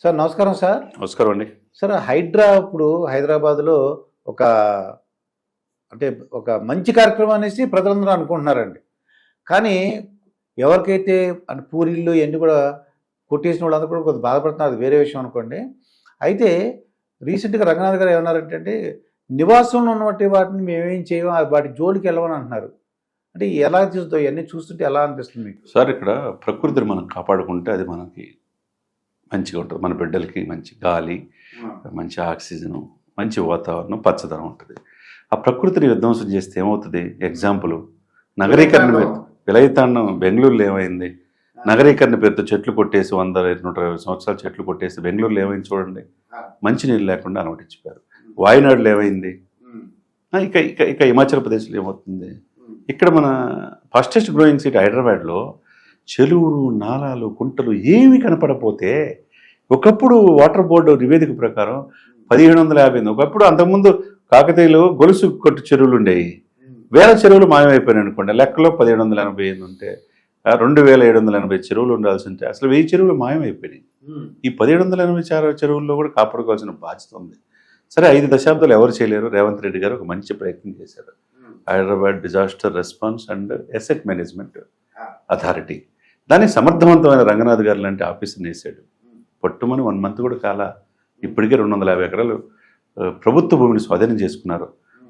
Sir నమస్కారం sir. నమస్కారం అండి. సార్ హైడ్రా ఇప్పుడు హైదరాబాద్లో ఒక అంటే ఒక మంచి కార్యక్రమం అనేసి ప్రజలందరూ అనుకుంటున్నారండి. కానీ ఎవరికైతే అంటే పూరిళ్ళు ఇవన్నీ కూడా కొట్టేసిన వాళ్ళందరూ కూడా కొంచెం బాధపడుతున్నారు, అది వేరే విషయం అనుకోండి. అయితే రీసెంట్గా రంగనాథ్ గారు ఏమన్నారంటే నివాసంలో ఉన్నటువంటి వాటిని మేమేం చేయము, వాటి జోలికి వెళ్ళమని అంటున్నారు. అంటే ఎలా చూస్తాం ఇవన్నీ చూస్తుంటే ఎలా అనిపిస్తుంది మీకు? సార్ ఇక్కడ ప్రకృతిని మనం కాపాడుకుంటే అది మనకి మంచిగా ఉంటుంది. మన బిడ్డలకి మంచి గాలి, మంచి ఆక్సిజను, మంచి వాతావరణం, పచ్చదనం ఉంటుంది. ఆ ప్రకృతిని విధ్వంసం చేస్తే ఏమవుతుంది? ఎగ్జాంపుల్ నగరీకరణ విలయతాండం బెంగళూరులో ఏమైంది? నగరీకరణ పేరుతో చెట్లు కొట్టేసి 100-120 సంవత్సరాలు చెట్లు కొట్టేసి బెంగళూరులో ఏమైంది చూడండి. మంచినీళ్ళు లేకుండా అనుమతించారు. వాయునాడులో ఏమైంది? ఇక ఇక ఇక హిమాచల్ ప్రదేశ్లో ఏమవుతుంది? ఇక్కడ మన ఫాస్టెస్ట్ గ్రోయింగ్ సిటీ హైదరాబాద్లో చెరువులు, నాలాలు, కుంటలు ఏమి కనపడపోతే ఒకప్పుడు వాటర్ బోర్డు నివేదిక ప్రకారం 1750, ఒకప్పుడు అంతకుముందు కాకతీయులు గొలుసు కొట్టు చెరువులు ఉండేవి. వేల చెరువులు మాయమైపోయినాయి అనుకోండి. లెక్కలో 1785 ఉంటే 2780 చెరువులు ఉండాల్సి ఉంటే అసలు 1000 చెరువులు మాయమైపోయినాయి. ఈ 1780 చెరువుల్లో కూడా కాపాడుకోవాల్సిన బాధ్యత ఉంది. సరే 5 దశాబ్దాలు ఎవరు చేయలేరు. రేవంత్ రెడ్డి గారు ఒక మంచి ప్రయత్నం చేశారు. Hyderabad disaster response and asset management authority, దాన్ని సమర్థవంతమైన రంగనాథ్ గారు లాంటి ఆఫీసర్ని వేసాడు. పట్టుమని 1 మంత్ కూడా కాల ఇప్పటికే 250 ఎకరాలు ప్రభుత్వ భూమిని స్వాధీనం చేసుకున్నారు.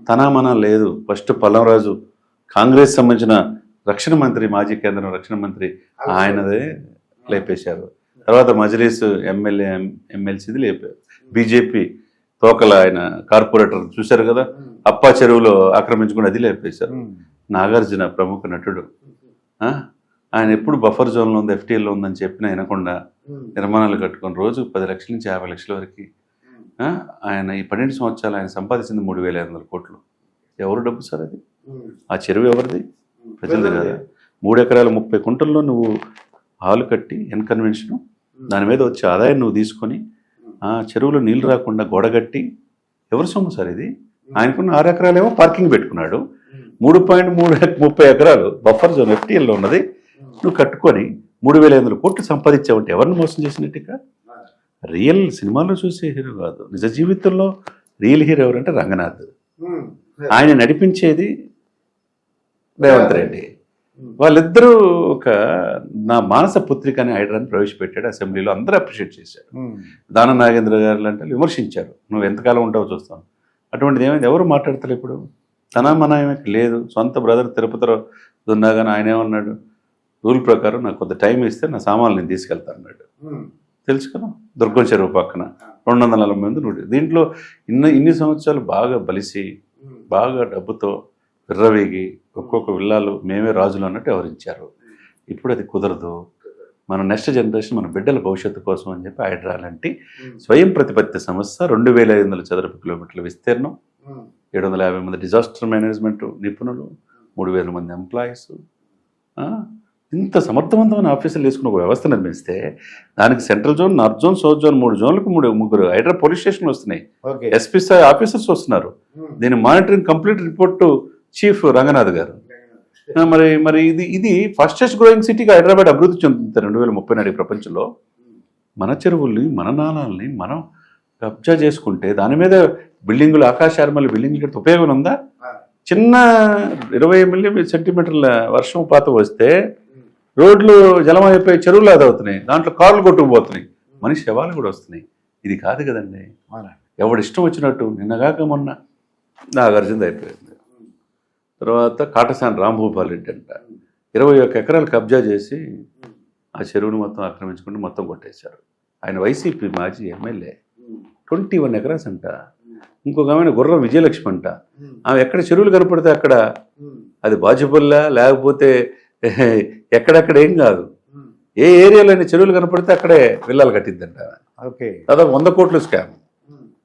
తనామనా లేదు. ఫస్ట్ పల్లంరాజు కాంగ్రెస్ సంబంధించిన రక్షణ మంత్రి, మాజీ కేంద్ర రక్షణ మంత్రి, ఆయనదే లేపేశారు. తర్వాత మజ్లీస్ ఎమ్మెల్యే ఎమ్మెల్సీది లేపారు. బీజేపీ తోకల ఆయన కార్పొరేటర్ చూశారు కదా, అప్పా చెరువులో ఆక్రమించుకుని అది లేపేశారు. నాగార్జున ప్రముఖ నటుడు, ఆయన ఎప్పుడు బఫర్ జోన్లో ఉంది, ఎఫ్టీఎల్లో ఉందని చెప్పినా వినకుండా నిర్మాణాలు కట్టుకొని రోజు 10 లక్షల నుంచి 50 లక్షల వరకు ఆయన ఈ 12 సంవత్సరాలు ఆయన సంపాదించింది 3500 కోట్లు. ఎవరు డబ్బు సార్ అది? ఆ చెరువు ఎవరిది? ప్రజలది కదా. 3 ఎకరాల 30 కుంటల్లో నువ్వు హాలు కట్టి ఎన్కన్వెన్షను దాని మీద వచ్చే ఆదాయం నువ్వు తీసుకొని ఆ చెరువులో నీళ్లు రాకుండా గోడగట్టి ఎవరి సొమ్ము సార్ ఇది? ఆయనకున్న 6 ఎకరాలేమో పార్కింగ్ పెట్టుకున్నాడు. 3.30 ఎకరాలు బఫర్ జోన్ ఎఫ్టీఎల్లో ఉన్నది నువ్వు కట్టుకొని 3500 కోట్లు సంపాదించావంటే ఎవరిని మోసం చేసినట్టుగా? రియల్ సినిమాల్లో చూసే హీరో కాదు, నిజ జీవితంలో రియల్ హీరో ఎవరంటే రంగనాథ్. ఆయన నడిపించేది రేవంత్ రెడ్డి. వాళ్ళిద్దరూ ఒక నా మానస పుత్రిక అని హైడ్రాని ప్రవేశపెట్టాడు. అసెంబ్లీలో అందరూ అప్రిషియేట్ చేశారు. దాన నాగేంద్ర గారు లాంటి విమర్శించారు, నువ్వు ఎంతకాలం ఉంటావో చూస్తావు. అటువంటిది ఏమైంది? ఎవరు మాట్లాడతారు ఇప్పుడు? తనమనాయమకి లేదు. సొంత బ్రదర్ తిరుపతిలో ఉన్నా కానీ ఆయన ఏమన్నాడు? రూల్ ప్రకారం నాకు కొంత టైం ఇస్తే నా సామాన్లు నేను తీసుకెళ్తాను అన్నాడు. తెలుసు కదా, దుర్గం చెరువు పక్కన 240 మంది నుండి దీంట్లో ఇన్ని సంవత్సరాలు బాగా బలిసి బాగా డబ్బుతో విర్రవేగి ఒక్కొక్క విల్లాలు మేమే రాజులు అన్నట్టు ఎవరించారు. ఇప్పుడు అది కుదరదు. మన నెక్స్ట్ జనరేషన్ మన బిడ్డల భవిష్యత్తు కోసం అని చెప్పి హైడ్రా లాంటి స్వయం ప్రతిపత్తి సంస్థ 2500 చదరపు కిలోమీటర్ల విస్తీర్ణం, 750 మంది డిజాస్టర్ మేనేజ్మెంట్ నిపుణులు, 3000 మంది ఎంప్లాయీస్, ఇంత సమర్థవంతమైన ఆఫీసులు వేసుకుని ఒక వ్యవస్థ నిర్మిస్తే దానికి central zone, north zone, south zone 3 జోన్లకు 3 హైడ్రా పోలీస్ స్టేషన్లు వస్తున్నాయి, ఎస్పీ స్థాయి ఆఫీసర్స్ వస్తున్నారు. దీని monitoring complete report chief Ranganath గారు. మరి మరి ఇది ఫాస్టెస్ట్ గ్రోయింగ్ సిటీగా హైదరాబాద్ అభివృద్ధి చెందుతుంది 2030 నాటి ప్రపంచంలో. మన చెరువుల్ని, మన నాళాలని మనం కబ్జా చేసుకుంటే దాని మీద బిల్డింగులు, ఆకాశార్మల బిల్డింగులు కడితే ఉపయోగం ఉందా? చిన్న 20 సెంటీమీటర్ల వర్షం పాత వస్తే రోడ్లు జలమైపోయి చెరువులు అదవుతున్నాయి, దాంట్లో కార్లు కొట్టుకుపోతున్నాయి, మనిషి శవాలు కూడా వస్తున్నాయి. ఇది కాదు కదండి. ఎవడు ఇష్టం వచ్చినట్టు నిన్నగాక మొన్న నాగార్జున అయిపోయింది. తర్వాత కాటసాని రాంభూపాల్ రెడ్డి అంట 21 ఎకరాలు కబ్జా చేసి ఆ చెరువును మొత్తం ఆక్రమించుకుంటూ మొత్తం కొట్టేశారు. ఆయన వైసీపీ మాజీ ఎమ్మెల్యే 21 ఎకరాస్ అంట. ఇంకొక ఆమె గుర్రం విజయలక్ష్మి అంట, ఆమె ఎక్కడ చెరువులు కనపడితే అక్కడ అది బాజుపల్లా లేకపోతే ఎక్కడెక్కడ ఏం కాదు, ఏ ఏరియాలో చెరువులు కనపడితే అక్కడే విల్లాలు కట్టిద్దంట. దాదాపు 100 కోట్ల స్కామ్.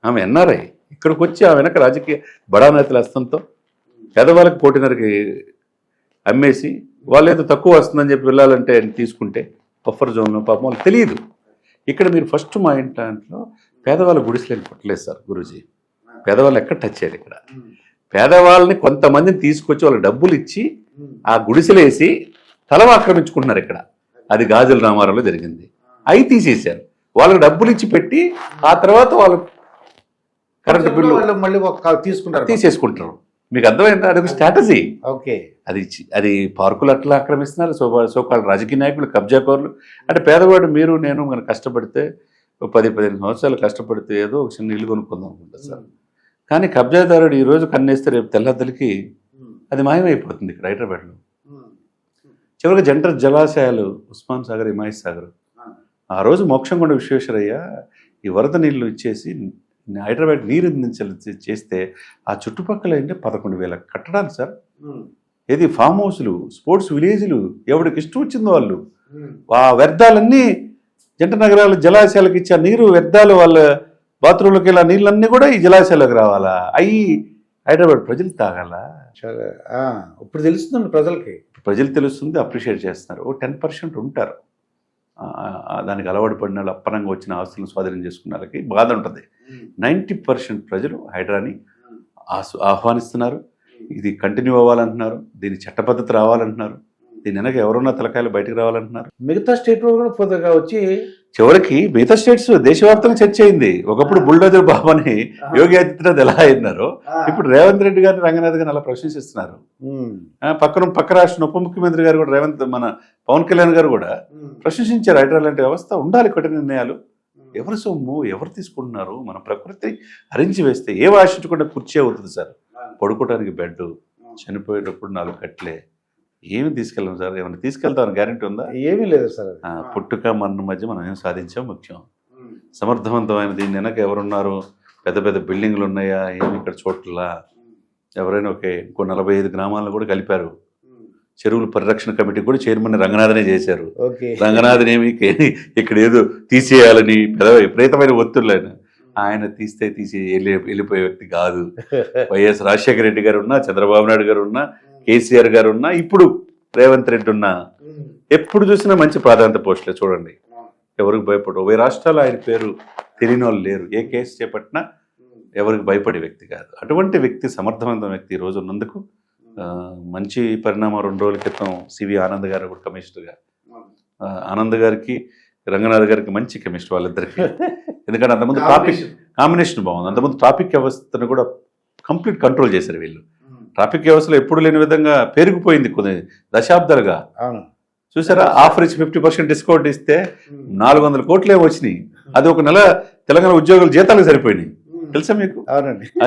ఆమె ఎన్ఆర్ఐ. ఇక్కడికి వచ్చి ఆమె వెనక రాజకీయ బడా నేతల హస్తంతో పేదవాళ్ళకి 1.5కి అమ్మేసి వాళ్ళు ఏదో తక్కువ వస్తుందని చెప్పి వెళ్ళాలంటే తీసుకుంటే బఫర్ జోన్లో పాపం వాళ్ళు తెలియదు. ఇక్కడ మీరు ఫస్ట్ మా ఇంట్లో పేదవాళ్ళ గుడిసెలు కొట్టలేదు సార్ గురూజీ. పేదవాళ్ళు ఎక్కడ టచ్ అయ్యారు? ఇక్కడ పేదవాళ్ళని కొంతమందిని తీసుకొచ్చి వాళ్ళకి డబ్బులు ఇచ్చి ఆ గుడిసెలేసి తలవ ఆక్రమించుకుంటున్నారు. ఇక్కడ అది గాజుల రామారావులో జరిగింది. అవి తీసేశారు. వాళ్ళకి డబ్బులు ఇచ్చి పెట్టి ఆ తర్వాత వాళ్ళు కరెంట్ బిల్లు వాళ్ళు మళ్ళీ ఒక తీసుకుంటారు. తీసేసుకుంటారు. మీకు అర్థమైందా? అది ఒక స్ట్రాటజీ. ఓకే. అది పార్కులు అట్లా ఆక్రమిస్తున్నారు. సోకాళ్ళ రాజకీయ నాయకులు, కబ్జాకోరులు. అంటే పేదవాడు మీరు నేను మనం కష్టపడితే 10-15 సంవత్సరాలు కష్టపడితే ఏదో ఒక చిన్న ఇల్లు కొనుక్కుందాం అనుకుంటా సార్. కానీ కబ్జాదారుడు ఈ రోజు కన్నేస్తే రేపు తెల్లద్దలికి అది మాయమైపోతుంది ఇక్కడ హైదరాబాద్లో. చివరికి జలాశయాలు ఉస్మాన్ సాగర్, హిమాయత్ సాగర్, ఆ రోజు మోక్షంకొండ విశ్వేశ్వరయ్య ఈ వరద నీళ్లు ఇచ్చేసి హైదరాబాద్ నీరు చేస్తే ఆ చుట్టుపక్కల అంటే 11,000 కట్టడాలు సార్. ఏది ఫామ్ హౌస్లు, స్పోర్ట్స్ విలేజ్లు, ఎవరికి ఇష్టం వచ్చిందో వాళ్ళు ఆ వ్యర్థాలన్నీ జంట నగరాలు జలాశయాలకు ఇచ్చే నీరు వ్యర్థాలు వాళ్ళ బాత్రూంలోకి వెళ్ళా నీళ్ళన్నీ కూడా ఈ జలాశయాలకు రావాలా? అవి హైదరాబాద్ ప్రజలు తాగాల? ఇప్పుడు తెలుస్తుంది ప్రజలకి. ప్రజలు తెలుస్తుంది, అప్రిషియేట్ చేస్తున్నారు. ఓ 10% ఉంటారు దానికి అలవాటు పడిన వాళ్ళు, అప్పనంగా వచ్చిన ఆస్తులను స్వాధీనం చేసుకున్న వాళ్ళకి బాధ ఉంటుంది. 90% ప్రజలు హైడ్రాని ఆహ్వానిస్తున్నారు. ఇది కంటిన్యూ అవ్వాలంటున్నారు. దీని చట్టపద్ధతి రావాలంటున్నారు. దీని వెనక ఎవరున్నా తలకాయలు బయటకు రావాలంటున్నారు. మిగతా స్టేట్ కూడా పొద్దుగా వచ్చి చివరికి మిగతా స్టేట్స్ దేశవ్యాప్తంగా చర్చ అయింది. ఒకప్పుడు బుల్డోజర్ బాబు అని యోగి ఆదిత్యనాథ్ ఎలా అయినారో ఇప్పుడు రేవంత్ రెడ్డి గారిని, రంగనాథ్ గారిని అలా ప్రశంసిస్తున్నారు. పక్క రాష్ట్ర ఉప ముఖ్యమంత్రి గారు కూడా మన పవన్ కళ్యాణ్ గారు కూడా ప్రశంసించారు. హైడ్రా లాంటి వ్యవస్థ ఉండాలి, కఠిన నిర్ణయాలు. ఎవరి సొమ్ము ఎవరు తీసుకుంటున్నారు? మన ప్రకృతి హరించి వేస్తే ఏ ఆశించకుండా కుర్చీ అవుతుంది సార్. పడుకోవడానికి బెడ్, చనిపోయేటప్పుడు 4 కట్లే, ఏమి తీసుకెళ్ళాం సార్? ఏమైనా తీసుకెళ్తామని గ్యారెంటీ ఉందా? ఏమీ లేదు సార్. పుట్టుక మరణం మధ్య మనం ఏం సాధించాం ముఖ్యం. సమర్థవంతమైన దీని వెనక ఎవరున్నారు? పెద్ద పెద్ద బిల్డింగ్లు ఉన్నాయా? ఏమి ఇక్కడ చోట్ల ఎవరైనా ఇంకో 45 గ్రామాలను కూడా కలిపారు. చెరువుల పరిరక్షణ కమిటీ కూడా చైర్మన్ రంగనాథనే చేశారు. రంగనాథన్ ఏమి ఇక్కడ ఏదో తీసేయాలని విపరీతమైన ఒత్తిళ్ళు ఆయన తీస్తే వెళ్ళిపోయే వ్యక్తి కాదు. వైఎస్ రాజశేఖర రెడ్డి గారు ఉన్నా, చంద్రబాబు నాయుడు గారు ఉన్నా, కేసీఆర్ గారు ఉన్నా, ఇప్పుడు రేవంత్ రెడ్డి ఉన్నా, ఎప్పుడు చూసినా మంచి ప్రాధాన్యత పోస్టులే. చూడండి, ఎవరికి భయపడు. 20 రాష్ట్రాలు ఆయన పేరు తెలియని వాళ్ళు లేరు. ఏ కేసు చేపట్టినా ఎవరికి భయపడే వ్యక్తి కాదు. అటువంటి వ్యక్తి, సమర్థవంతమైన వ్యక్తి ఈ రోజు ఉన్నందుకు మంచి పరిణామం. 2 రోజుల క్రితం సివి ఆనంద్ గారు కూడా కమిషనర్గా, ఆనంద్ గారికి రంగనాథ్ గారికి మంచి కెమిస్ట్రీ వాళ్ళిద్దరికి. ఎందుకంటే అంతకుముందు ట్రాఫిక్ కాంబినేషన్ బాగుంది. అంతకుముందు ట్రాఫిక్ వ్యవస్థను కూడా కంప్లీట్ కంట్రోల్ చేశారు వీళ్ళు. ట్రాఫిక్ వ్యవస్థలో ఎప్పుడు లేని విధంగా పెరిగిపోయింది కొన్ని దశాబ్దాలుగా. చూసారా? ఆఫర్ ఇచ్చి 50% డిస్కౌంట్ ఇస్తే 400 కోట్లే వచ్చినాయి. అది ఒక నెల తెలంగాణ ఉద్యోగుల జీతాలకు సరిపోయినాయి. తెలుసా మీకు?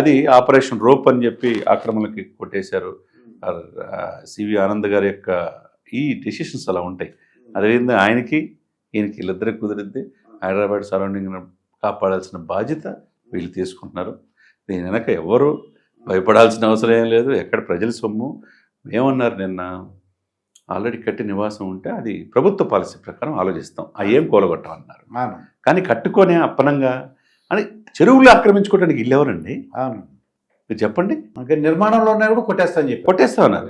అది ఆపరేషన్ రోప్ అని చెప్పి ఆక్రమణలకి కొట్టేశారు. సివి ఆనంద్ గారి యొక్క ఈ డెసిషన్స్ అలా ఉంటాయి. అదేవిధంగా ఆయనకి ఈయనకి వీళ్ళిద్దరికి కుదిరిద్ది. హైదరాబాద్ సరౌండింగ్ కాపాడాల్సిన బాధ్యత వీళ్ళు తీసుకుంటున్నారు. దీని వెనక ఎవరు భయపడాల్సిన అవసరం ఏం లేదు. ఎక్కడ ప్రజల సొమ్ము ఏమన్నారు నిన్న, ఆల్రెడీ కట్టి నివాసం ఉంటే అది ప్రభుత్వ పాలసీ ప్రకారం ఆలోచిస్తాం, అవి ఏం కూలగొట్టమన్నారు. కానీ కట్టుకొని అప్పనంగా అని చెరువులు ఆక్రమించుకోవడానికి ఇల్లు ఎవరండి? మీరు చెప్పండి. నిర్మాణంలో ఉన్నాయి కూడా కొట్టేస్తున్నారు.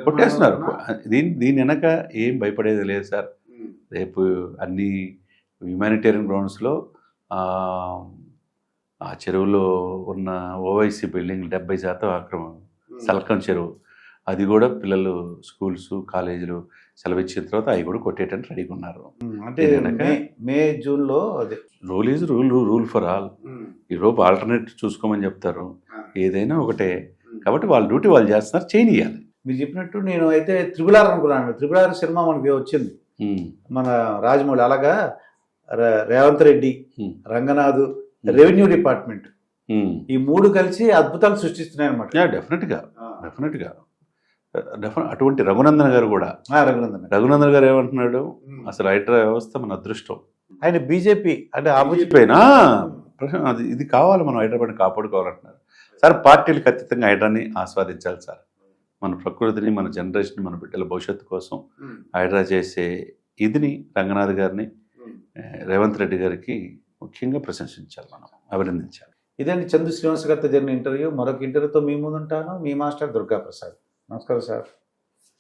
దీని వెనక ఏం భయపడేది లేదు సార్. రేపు అన్ని హ్యుమానిటేరియన్ గ్రౌండ్స్లో ఆ చెరువులో ఉన్న ఓవైసీ బిల్డింగ్ 70% ఆక్రమణ. సల్కం చెరువు, అది కూడా పిల్లలు స్కూల్స్, కాలేజీలు సెలవు ఇచ్చిన తర్వాత అవి కూడా కొట్టేయడానికి రెడీగా ఉన్నారు. అంటే మే జూన్లో rule is rule for all. ఈరోజు ఆల్టర్నేట్ చూసుకోమని చెప్తారు. ఏదైనా ఒకటే కాబట్టి వాళ్ళ డ్యూటీ వాళ్ళు చేస్తున్నారు, చేయనియాలి. మీరు చెప్పినట్టు నేను అయితే త్రిబుల్ ఆర్ అనుకున్నాను. త్రిబుల్ ఆర్ సినిమా మనకి వచ్చింది మన రాజమౌళి. అలాగా రేవంత్ రెడ్డి, రంగనాథ్, రెవెన్యూ డిపార్ట్మెంట్, ఈ 3 కలిసి అద్భుతాలు సృష్టిస్తున్నాయి అనమాట. డెఫినెట్గా అటువంటి రఘునందన్ గారు కూడా, రఘునందన్ గారు ఏమంటున్నాడు, అసలు హైడ్రా వ్యవస్థ మన అదృష్టం. ఆయన బీజేపీ అంటే ఆపోజిపోయినా అది ఇది కావాలి, మనం హైదరాబాద్ని కాపాడుకోవాలంటున్నారు. సార్ పార్టీలకు అతీతంగా హైడ్రాని ఆస్వాదించాలి సార్. మన ప్రకృతిని, మన జనరేషన్, మన బిడ్డల భవిష్యత్తు కోసం హైడ్రా చేసే ఇదిని రంగనాథ్ గారిని, రేవంత్ రెడ్డి గారికి ముఖ్యంగా ప్రశంసించాలి, మనం అభినందించాలి. ఇదండి చందు శ్రీనివాస్ గారితో జరిగిన ఇంటర్వ్యూ. మరొక ఇంటర్వ్యూతో మీ ముందు ఉంటాను. మీ మాస్టర్ దుర్గా ప్రసాద్. నమస్కారం సార్.